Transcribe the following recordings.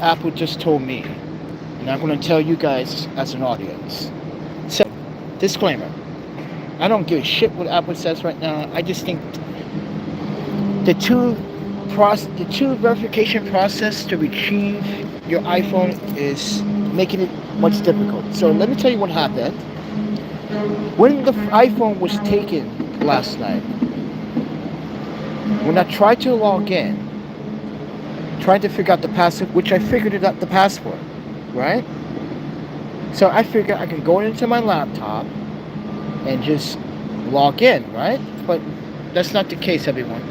Apple just told me, and I'm going to tell you guys as an audience. So, disclaimer: I don't give a shit what Apple says right now. I just think the two verification process to retrieve your iPhone is making it much difficult. So let me tell you what happened. When the iPhone was taken last night, when I tried to log in, trying to figure out the password, which I figured it out the password, right? So I figured I can go into my laptop and just log in, right? But that's not the case, everyone.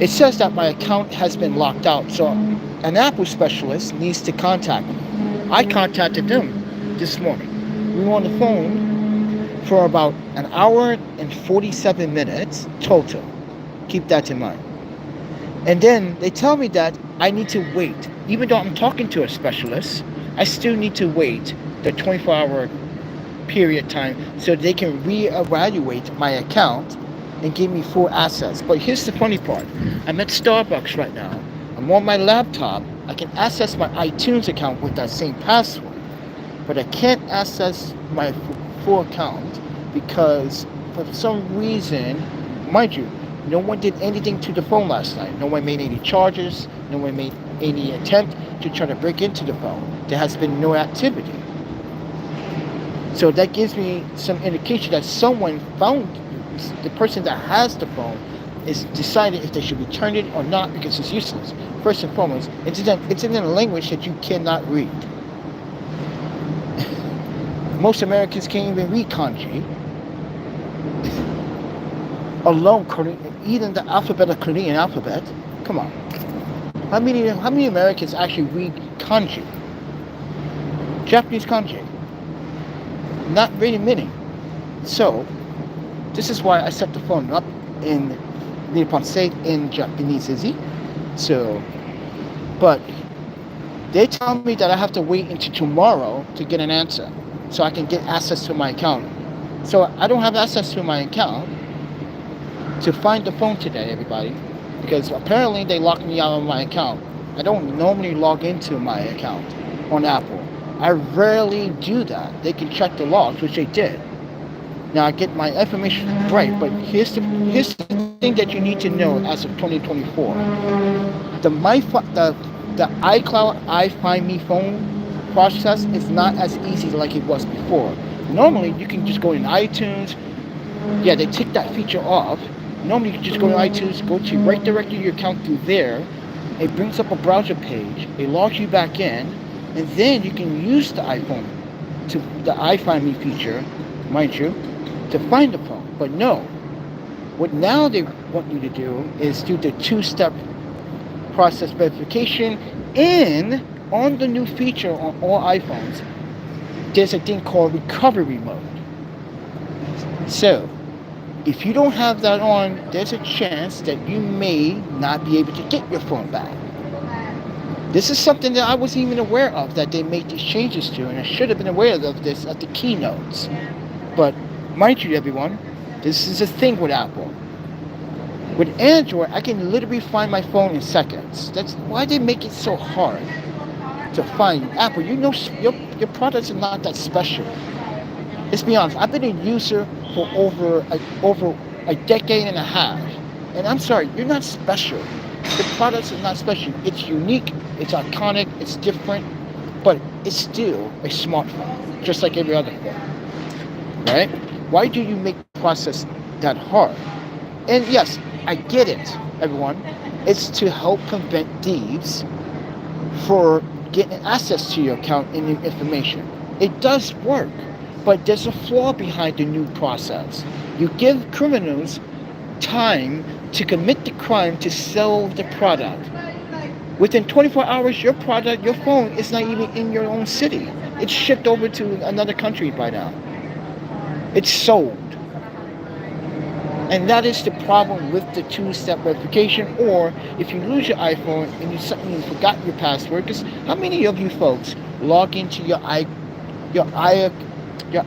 It says that my account has been locked out, so an Apple specialist needs to contact me. I contacted them this morning. We were on the phone for about an hour and 47 minutes total. Keep that in mind. And then they tell me that I need to wait. Even though I'm talking to a specialist, I still need to wait the 24-hour period time so they can reevaluate my account and give me full access. But here's the funny part. I'm at Starbucks right now. I'm on my laptop. I can access my iTunes account with that same password. But I can't access my full account because for some reason, mind you, no one did anything to the phone last night. No one made any charges. No one made any attempt to try to break into the phone. There has been no activity. So that gives me some indication that someone found the person that has the phone is deciding if they should return it or not because it's useless. First and foremost, it's in a language that you cannot read. Most Americans can't even read kanji. Alone, even the alphabet of Korean alphabet. Come on. How many Americans actually read kanji? Japanese kanji? Not very many. So, this is why I set the phone up in Nippon State in Japanese, So, but they tell me that I have to wait until tomorrow to get an answer so I can get access to my account. So I don't have access to my account to find the phone today, everybody, because apparently they locked me out of my account. I don't normally log into my account on Apple. I rarely do that. They can check the logs, which they did. Now I get my information right, but here's the thing that you need to know as of 2024. The iCloud iFind Me phone process is not as easy like it was before. Normally you can just go in iTunes. Yeah, they took that feature off. Normally you can just go to iTunes, go to right directly your account through there. It brings up a browser page. It logs you back in, and then you can use the iPhone to the iFind Me feature, mind you, to find the phone. But no, what now they want you to do is do the two-step process verification, and on the new feature on all iPhones, there's a thing called recovery mode. So, if you don't have that on, there's a chance that you may not be able to get your phone back. This is something that I wasn't even aware of that they made these changes to, and I should have been aware of this at the keynotes. But mind you, everyone, this is a thing with Apple. With Android, I can literally find my phone in seconds. That's why they make it so hard to find. Apple, you know, your products are not that special. Let's be honest, I've been a user for over a decade and a half. And I'm sorry, you're not special. The products are not special. It's unique, it's iconic, it's different, but it's still a smartphone, just like every other phone. Right? Why do you make the process that hard? And yes, I get it, everyone. It's to help prevent thieves for getting access to your account and your information. It does work, but there's a flaw behind the new process. You give criminals time to commit the crime to sell the product. Within 24 hours, your phone is not even in your own city. It's shipped over to another country by now. It's sold. And that is the problem with the two-step verification, or if you lose your iPhone and you forgot your password, because how many of you folks log into your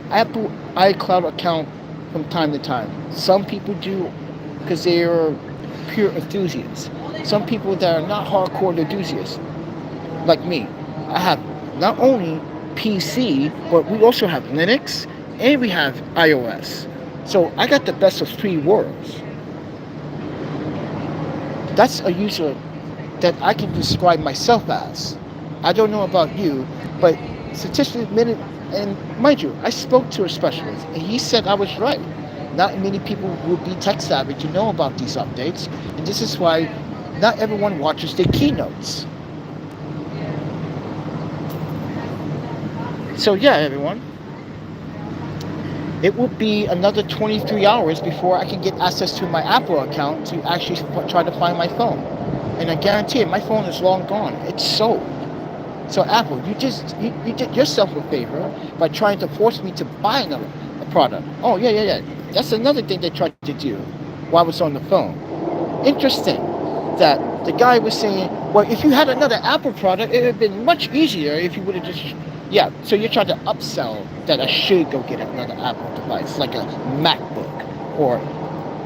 Apple iCloud account from time to time? Some people do because they are pure enthusiasts. Some people that are not hardcore enthusiasts, like me, I have not only PC, but we also have Linux and we have iOS. So I got the best of three worlds. That's a user that I can describe myself as. I don't know about you, but statistically, and mind you, I spoke to a specialist, and he said I was right. Not many people will be tech savvy to know about these updates, and this is why not everyone watches their keynotes. So yeah, everyone, it will be another 23 hours before I can get access to my Apple account to actually try to find my phone. And I guarantee it, my phone is long gone. It's sold. So Apple, you did yourself a favor by trying to force me to buy a product. Oh yeah. That's another thing they tried to do while I was on the phone. Interesting that the guy was saying, well, if you had another Apple product, it would have been much easier if you would have just, yeah. So you're trying to upsell that I should go get another Apple device, like a MacBook or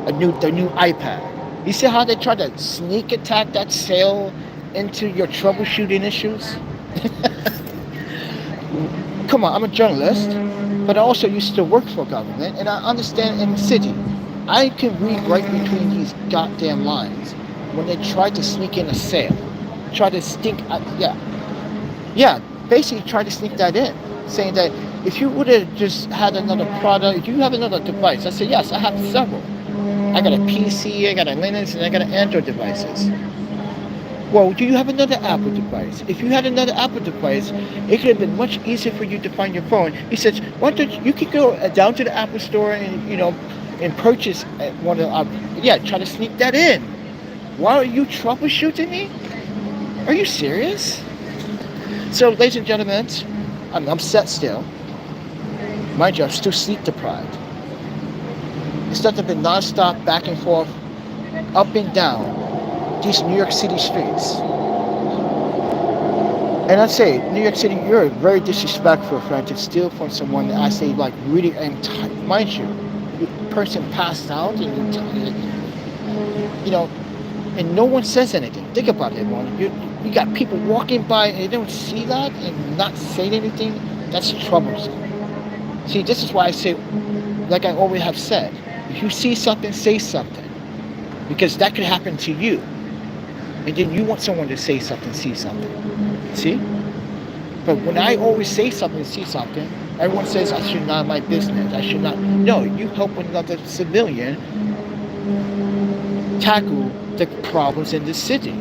the new iPad. You see how they try to sneak attack that sale into your troubleshooting issues? Come on, I'm a journalist, but I also used to work for government, and I understand in the city. I can read right between these goddamn lines when they try to sneak in a sale, try to sneak, yeah, basically try to sneak that in, saying that if you would have just had another product, if you have another device, I said yes, I have several. I got a PC, I got a Linux, and I got an Android devices. Well, do you have another Apple device? If you had another Apple device, it could have been much easier for you to find your phone. He says, why don't you could go down to the Apple store and and purchase one of try to sneak that in. Why are you troubleshooting me? Are you serious? So, ladies and gentlemen, I'm upset still. Mind you, I'm still sleep deprived. It's nothing but non-stop back and forth, up and down these New York City streets. And I'd say, New York City, you're very disrespectful, friend, to steal from someone that I say, like, really, mind you, the person passed out, and and no one says anything. Think about it, everyone. You got people walking by and they don't see that and not saying anything. That's troublesome. See, this is why I say, like I always have said, if you see something, say something. Because that could happen to you. And then you want someone to say something, see something. See? But when I always say something, see something, everyone says I should not my business. I should not. No, you help another civilian tackle the problems in the city.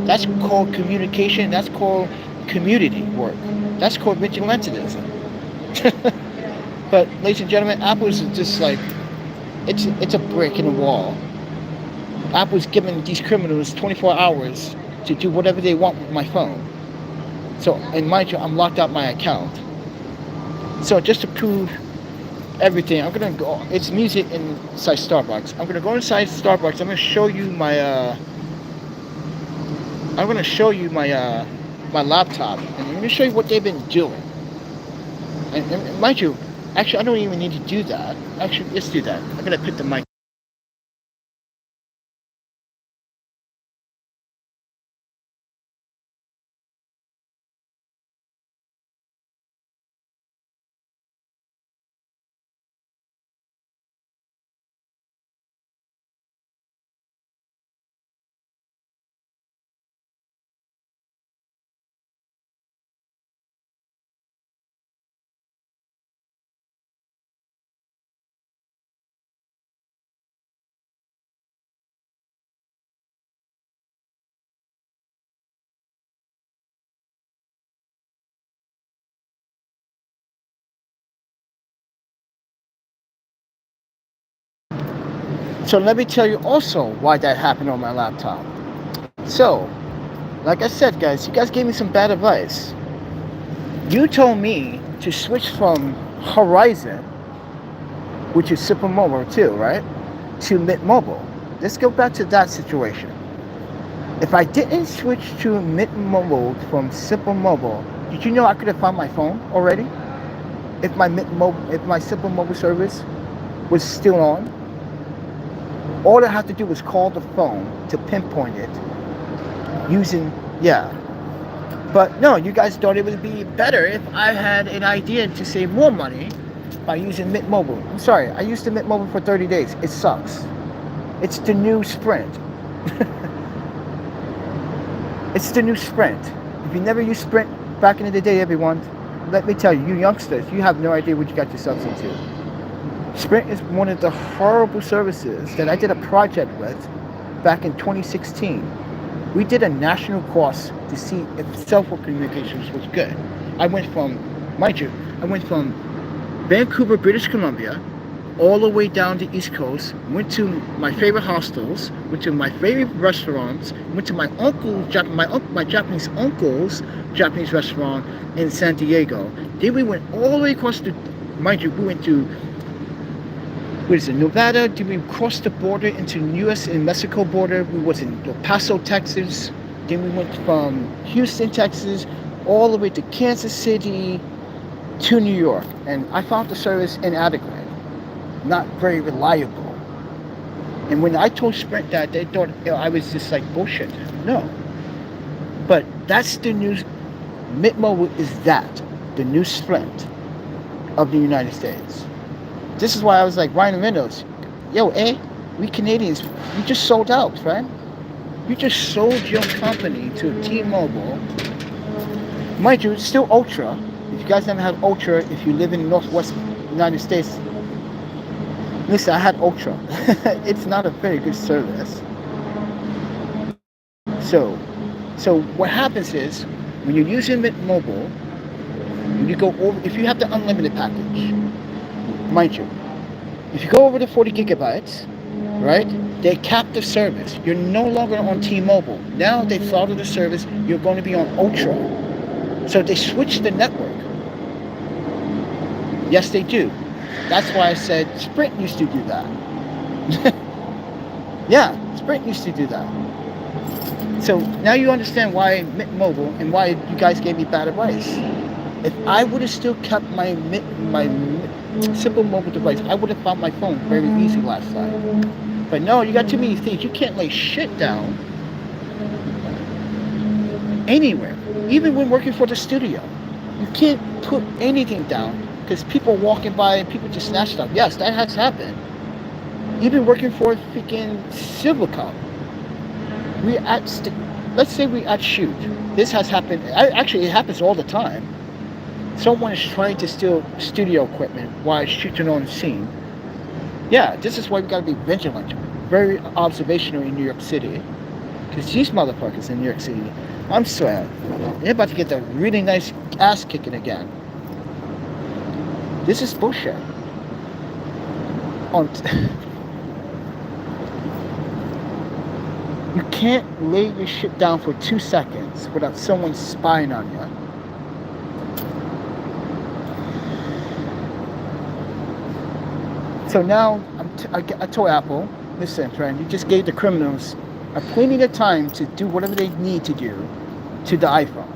That's called communication. That's called community work. That's called vigilantism. But, ladies and gentlemen, Apple is just like, it's a brick in the wall. Apple's giving these criminals 24 hours to do whatever they want with my phone. So, and mind you, I'm locked out my account. So just to prove everything, I'm gonna go. It's music inside Starbucks. I'm gonna go inside Starbucks. I'm gonna show you my. My laptop, and I'm gonna show you what they've been doing. And mind you, actually, I don't even need to do that. Actually, let's do that. I'm gonna put the mic. So let me tell you also why that happened on my laptop. So, like I said, guys, you guys gave me some bad advice. You told me to switch from Horizon, which is Super Mobile too, right, to Mint Mobile. Let's go back to that situation. If I didn't switch to Mint Mobile from Super Mobile, did you know I could have found my phone already? If my Super Mobile service was still on, all I have to do was call the phone to pinpoint it using, But no, you guys thought it would be better if I had an idea to save more money by using Mint Mobile. I'm sorry, I used the Mint Mobile for 30 days. It sucks. It's the new Sprint. It's the new Sprint. If you never used Sprint back in the day, everyone, let me tell you, you youngsters, you have no idea what you got yourselves into. Sprint is one of the horrible services that I did a project with back in 2016. We did a national course to see if cell phone communications was good. I went from Vancouver, British Columbia, all the way down the East Coast, went to my favorite hostels, went to my favorite restaurants, went to my Japanese uncle's Japanese restaurant in San Diego. Then we went all the way across we went to Nevada. Then we crossed the border into U.S. and Mexico border. We was in El Paso, Texas. Then we went from Houston, Texas, all the way to Kansas City to New York. And I found the service inadequate, not very reliable. And when I told Sprint that, they thought I was just like bullshit. No. But that's the new Mint Mobile is the new Sprint of the United States. This is why I was like, Ryan Reynolds, yo, we Canadians, you just sold out, friend. You just sold your company to T-Mobile. Mind you, it's still Ultra. If you guys haven't had Ultra, if you live in the Northwest United States, listen, I had Ultra. It's not a very good service. So what happens is, when you're using Mint Mobile, when you go over, if you have the unlimited package, mind you, if you go over the 40 gigabytes, right, they cap the service. You're no longer on T-Mobile. Now they throttle the service. You're going to be on Ultra. So they switch the network. Yes, they do. That's why I said Sprint used to do that. Yeah, Sprint used to do that. So now you understand why Mint Mobile and why you guys gave me bad advice. If I would have still kept my simple mobile device, I would have found my phone very easy last time. But no, you got too many things. You can't lay shit down anywhere. Even when working for the studio, you can't put anything down because people walking by and people just snatch stuff. Yes, that has happened. Even working for a freaking Silver Cup. Let's say we at shoot. This has happened. Actually, it happens all the time. Someone is trying to steal studio equipment while shooting on scene. Yeah, this is why we gotta be vigilant, very observational in New York City. Because these motherfuckers in New York City, I'm sorry, they're about to get the really nice ass kicking again. This is bullshit. You can't lay your shit down for 2 seconds without someone spying on you. So now I told Apple, listen, friend, you just gave the criminals plenty of time to do whatever they need to do to the iPhone.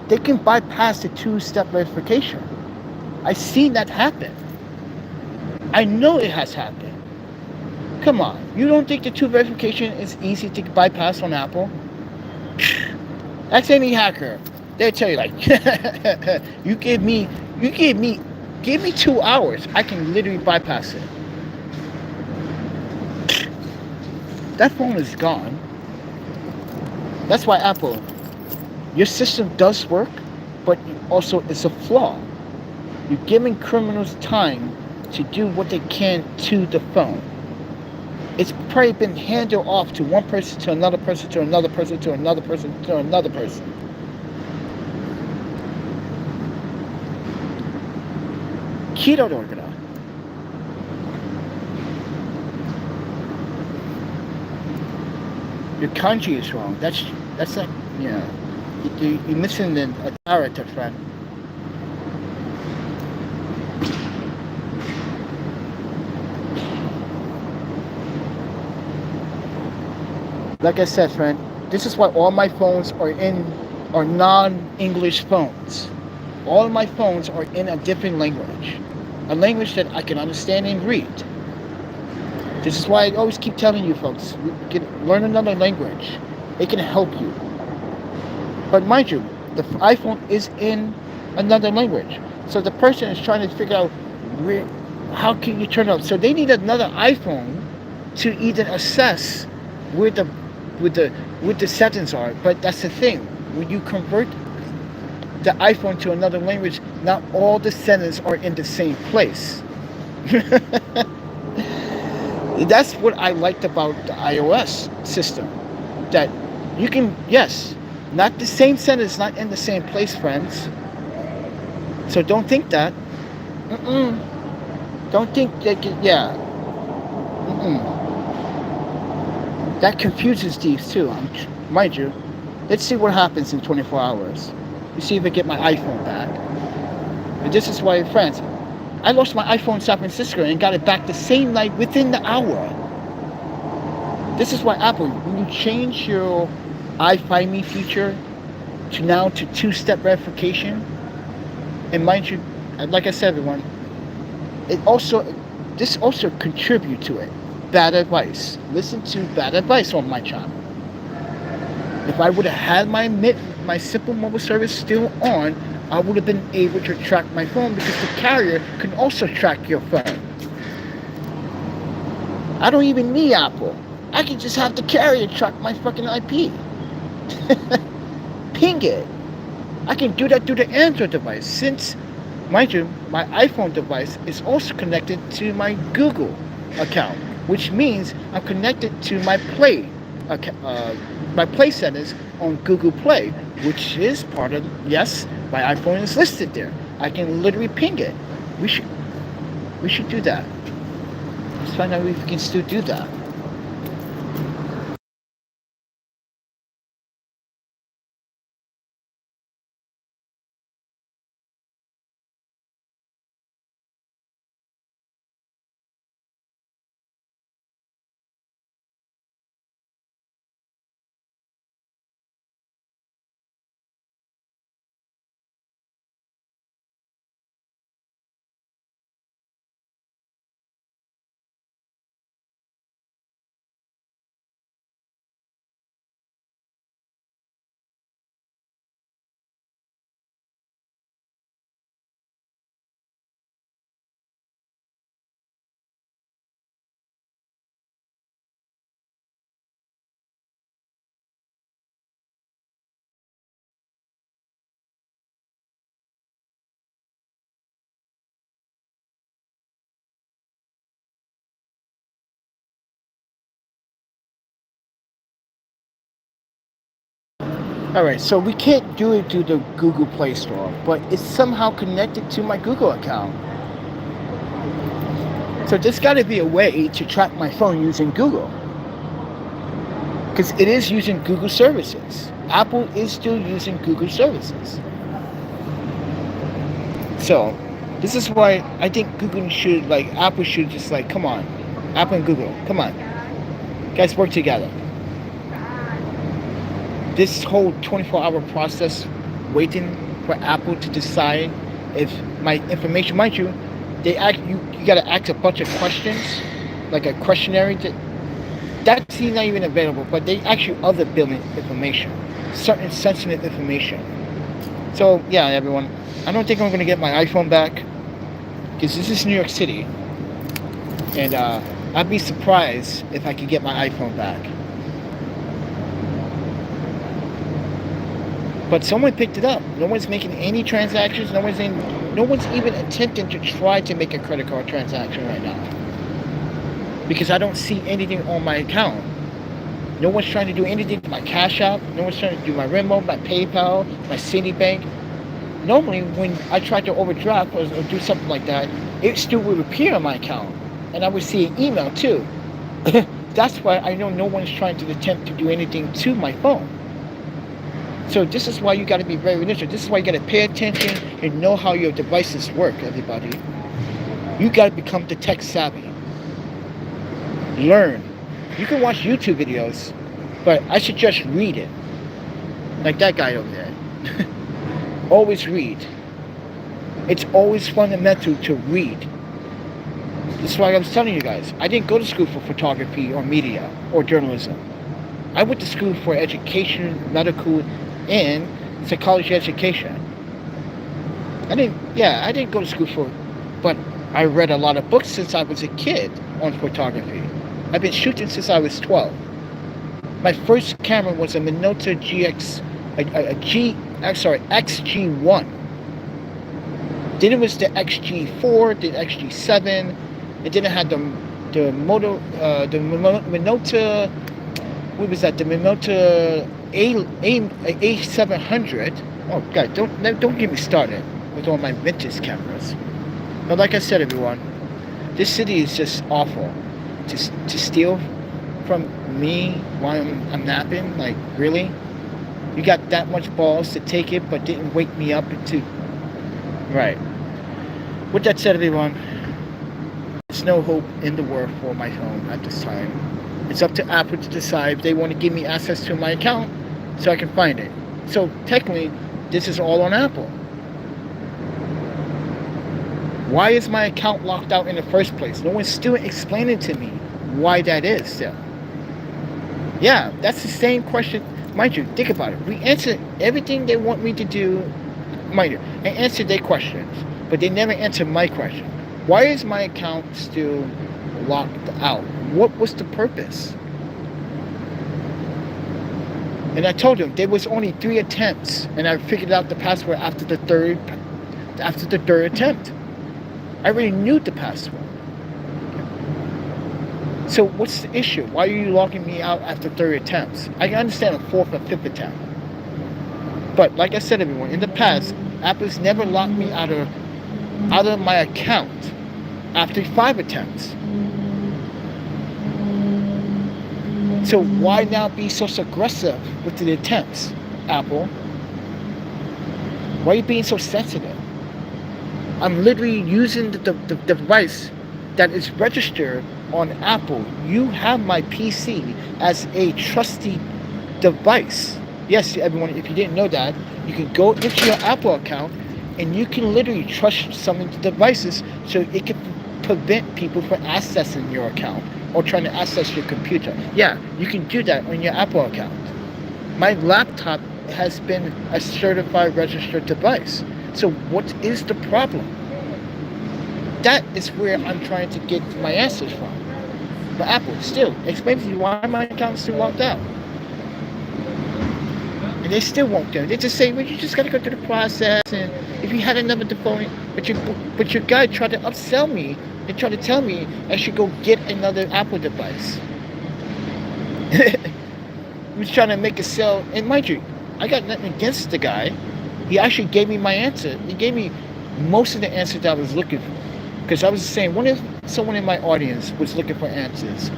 They can bypass the two-step verification. I've seen that happen. I know it has happened. Come on, you don't think the two verification is easy to bypass on Apple? Ask any hacker. They'll tell you like, give me 2 hours, I can literally bypass it. That phone is gone. That's why Apple, your system does work, but also it's a flaw. You're giving criminals time to do what they can to the phone. It's probably been handed off to one person, to another person, to another person, to another person, to another person. Kirorogara. Your kanji is wrong. That's like, you're missing a character, friend. Like I said, friend, this is why all my phones are non-English phones. All my phones are in a different language. A language that I can understand and read. This is why I always keep telling you folks, learn another language. It can help you. But mind you, The iPhone is in another language. So the person is trying to figure out where, how can you turn it up. So they need another iPhone to even assess where the with the with the settings are. But that's the thing. When you convert the iPhone to another language, not all the settings are in the same place. That's what I liked about the iOS system. That you can, yes, not the same settings, not in the same place, friends. So don't think that. Mm-mm. Don't think that. Yeah. Mm-mm. That confuses thieves too. Mind you. Let's see what happens in 24 hours. You see if I get my iPhone back. And this is why, friends, I lost my iPhone in San Francisco and got it back the same night within the hour. This is why Apple, when you change your iFind Me feature to two-step verification, and mind you, like I said, everyone, this also contribute to it. Bad advice. Listen to bad advice on my channel. If I would have had my simple mobile service still on, I would have been able to track my phone because the carrier can also track your phone. I don't even need Apple. I can just have the carrier track my fucking IP. Ping it. I can do that through the Android device since, mind you, my iPhone device is also connected to my Google account, which means I'm connected to my Play settings on Google Play, which is part of, yes, my iPhone is listed there. I can literally ping it. We should do that. Let's find out if we can still do that. Alright, so we can't do it through the Google Play Store, but it's somehow connected to my Google account. So there's got to be a way to track my phone using Google. Because it is using Google services. Apple is still using Google services. So, this is why I think Apple should just come on. Apple and Google, come on. Guys, work together. This whole 24-hour process waiting for Apple to decide if my information, mind you, you got to ask a bunch of questions, like a questionnaire. That's not even available, but they ask you other billing information, certain sensitive information. So yeah, everyone, I don't think I'm gonna get my iPhone back because this is New York City, and I'd be surprised if I could get my iPhone back. But someone picked it up. No one's making any transactions. No one's even attempting to try to make a credit card transaction right now. Because I don't see anything on my account. No one's trying to do anything to my Cash App. No one's trying to do my Venmo, my PayPal, my Citibank. Normally, when I try to overdraft or do something like that, it still would appear on my account. And I would see an email too. That's why I know no one's trying to attempt to do anything to my phone. So this is why you got to be very vigilant. This is why you got to pay attention and know how your devices work, everybody. You got to become the tech savvy. Learn. You can watch YouTube videos, but I suggest read it. Like that guy over there. Always read. It's always fundamental to read. This is why I was telling you guys. I didn't go to school for photography or media or journalism. I went to school for education, medical, and It's a college education. I didn't go to school for it, but I read a lot of books since I was a kid on photography. I've been shooting since I was 12. My first camera was a Minolta XG1. Then it was the XG4, the XG7, and then it had the Minolta, what was that? The Minolta A700. Oh God, don't get me started with all my vintage cameras. But like I said, everyone, this city is just awful. To steal from me while I'm napping, like really? You got that much balls to take it, but didn't wake me up to. Right. With that said, everyone, there's no hope in the world for my phone at this time. It's up to Apple to decide if they want to give me access to my account so I can find it. So technically, this is all on Apple. Why is my account locked out in the first place? No one's still explaining to me why that is still. Yeah, that's the same question. Mind you, think about it. We answered everything they want me to do. Mind you, I answered their questions, but they never answered my question. Why is my account still locked out? What was the purpose? And I told them there was only 3 attempts, and I figured out the password after the third attempt. I already knew the password. So what's the issue? Why are you logging me out after 3 attempts? I can understand a 4th or 5th attempt. But like I said, everyone, in the past, Apple's never locked me out of my account after 5 attempts. So why now be so aggressive with the attempts, Apple? Why are you being so sensitive? I'm literally using the device that is registered on Apple. You have my PC as a trusty device. Yes, everyone, if you didn't know that, you can go into your Apple account and you can literally trust some of the devices so it can prevent people from accessing your account or trying to access your computer. Yeah, you can do that on your Apple account. My laptop has been a certified registered device. So what is the problem? That is where I'm trying to get my answers from. But Apple, still, explain to me why my account is still locked out. And they still won't do it. They just say, well, you just got to go through the process. And if you had another phone, but your guy tried to upsell me and tried to tell me I should go get another Apple device. He was trying to make a sale. And mind you, I got nothing against the guy. He actually gave me my answer. He gave me most of the answers that I was looking for. Because I was saying, what if someone in my audience was looking for answers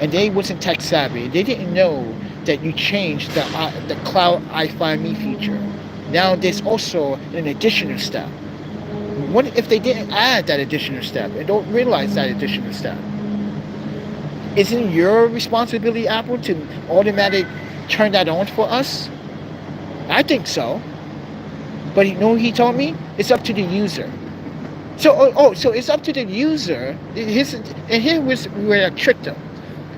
and they wasn't tech savvy? They didn't know that you changed the cloud iFind Me feature. Now there's also an additional step. What if they didn't add that additional step and don't realize that additional step? Isn't your responsibility, Apple, to automatically turn that on for us? I think so. But you know what he told me? It's up to the user. So it's up to the user. And here was where I tricked them.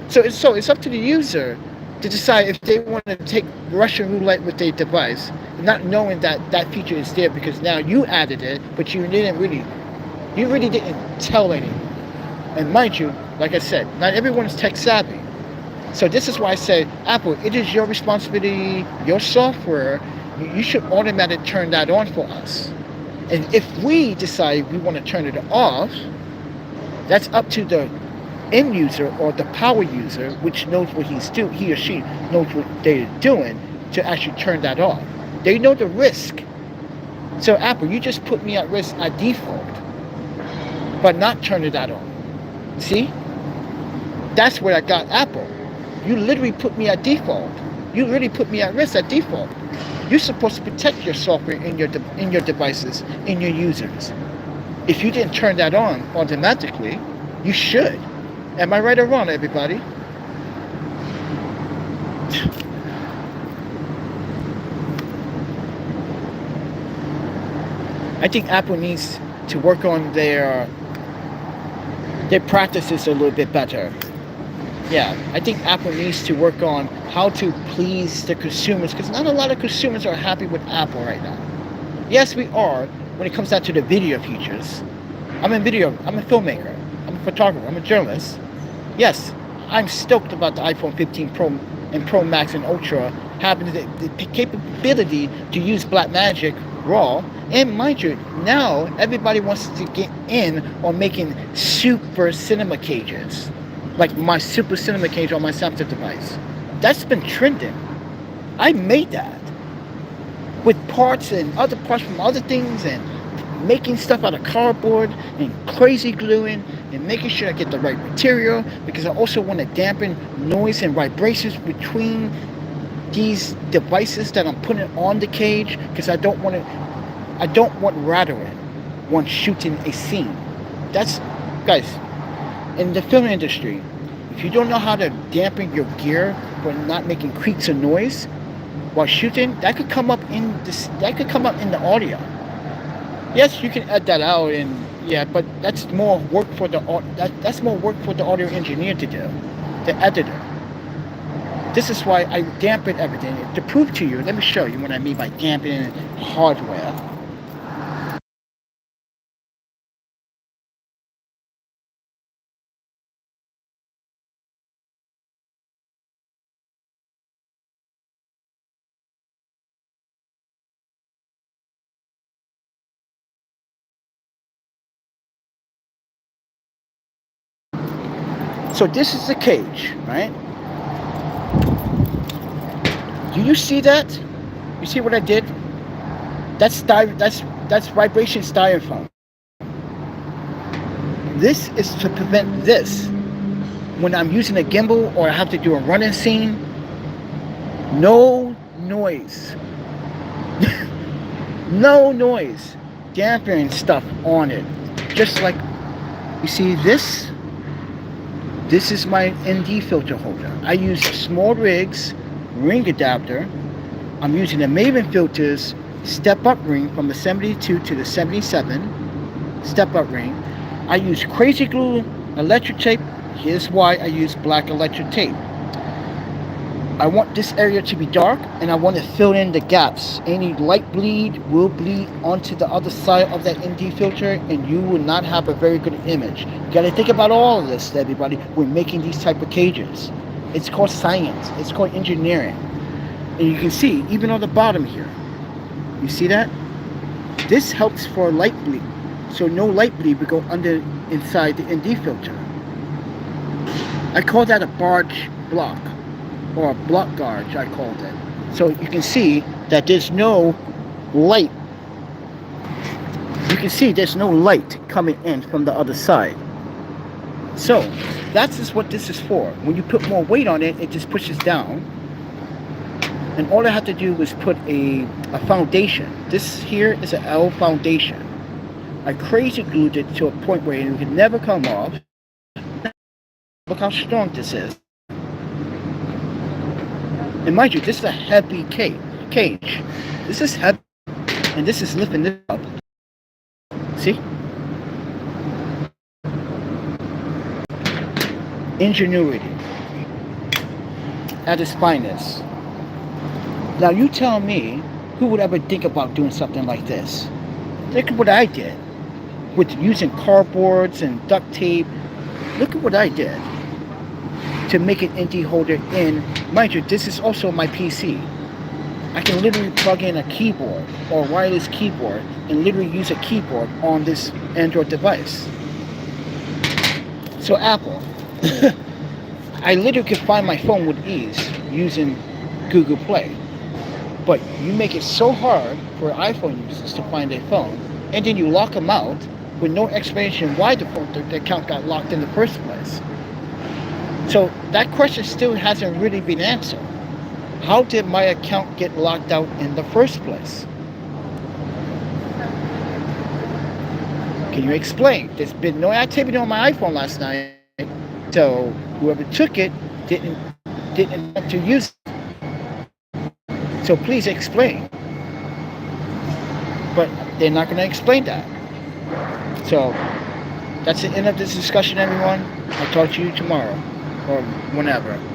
So it's up to the user to decide if they want to take Russian roulette with their device, not knowing that that feature is there because now you added it, but you really didn't tell anyone. And mind you, like I said, not everyone is tech savvy. So this is why I say, Apple, it is your responsibility, your software. You should automatically turn that on for us. And if we decide we want to turn it off, that's up to the end user or the power user, which knows what he or she knows what they're doing, to actually turn that off. They know the risk. So Apple, you just put me at risk at default, but not turning that on. See? That's where I got Apple. You literally put me at default. You really put me at risk at default. You're supposed to protect your software in your devices, in your users. If you didn't turn that on automatically, you should. Am I right or wrong, everybody? I think Apple needs to work on their practices a little bit better. Yeah, I think Apple needs to work on how to please the consumers, because not a lot of consumers are happy with Apple right now. Yes, we are when it comes down to the video features. I'm a filmmaker, I'm a photographer, I'm a journalist. Yes, I'm stoked about the iPhone 15 Pro and Pro Max and Ultra having the capability to use Blackmagic RAW. And mind you, now everybody wants to get in on making super cinema cages, like my super cinema cage on my Samsung device. That's been trending. I made that with parts and other parts from other things, and making stuff out of cardboard and crazy gluing and making sure I get the right material, because I also want to dampen noise and vibrations between these devices that I'm putting on the cage, because I don't want rattling when shooting a scene. That's, guys, in the film industry, if you don't know how to dampen your gear for not making creaks or noise while shooting, that could come up in this. That could come up in the audio. Yes, you can add that out, and yeah, but that's more work for that's more work for the audio engineer to do, the editor. This is why I dampen everything to prove to you. Let me show you what I mean by dampening hardware. So this is the cage, right? Do you see that? You see what I did? That's vibration styrofoam. This is to prevent this when I'm using a gimbal or I have to do a running scene. No noise. No noise. Dampening stuff on it. Just like you see this. This is my ND filter holder. I use small rigs, ring adapter. I'm using the Maven filters step up ring from the 72 to the 77 step up ring. I use crazy glue, electric tape. Here's why I use black electric tape. I want this area to be dark, and I want to fill in the gaps. Any light bleed will bleed onto the other side of that ND filter, and you will not have a very good image. You got to think about all of this, everybody, when making these type of cages. It's called science. It's called engineering. And you can see, even on the bottom here, you see that? This helps for light bleed. So no light bleed will go under inside the ND filter. I call that a barge block, or a block gauge, I called it. So you can see that there's no light. You can see there's no light coming in from the other side. So that's just what this is for. When you put more weight on it, it just pushes down. And all I have to do was put a foundation. This here is an L foundation. I crazy glued it to a point where it could never come off. Look how strong this is. And mind you, this is a heavy cage. This is heavy, and this is lifting this up. See? Ingenuity at its finest. Now you tell me, who would ever think about doing something like this? Look at what I did with using cardboards and duct tape. Look at what I did to make an ND holder in. Mind you, this is also my PC. I can literally plug in a keyboard or a wireless keyboard and literally use a keyboard on this Android device. So Apple, I literally could find my phone with ease using Google Play. But you make it so hard for iPhone users to find their phone, and then you lock them out with no explanation why the account got locked in the first place. So that question still hasn't really been answered. How did my account get locked out in the first place? Can you explain? There's been no activity on my iPhone last night, so whoever took it didn't want to use it. So please explain. But they're not going to explain that. So that's the end of this discussion, everyone. I'll talk to you tomorrow. or whenever.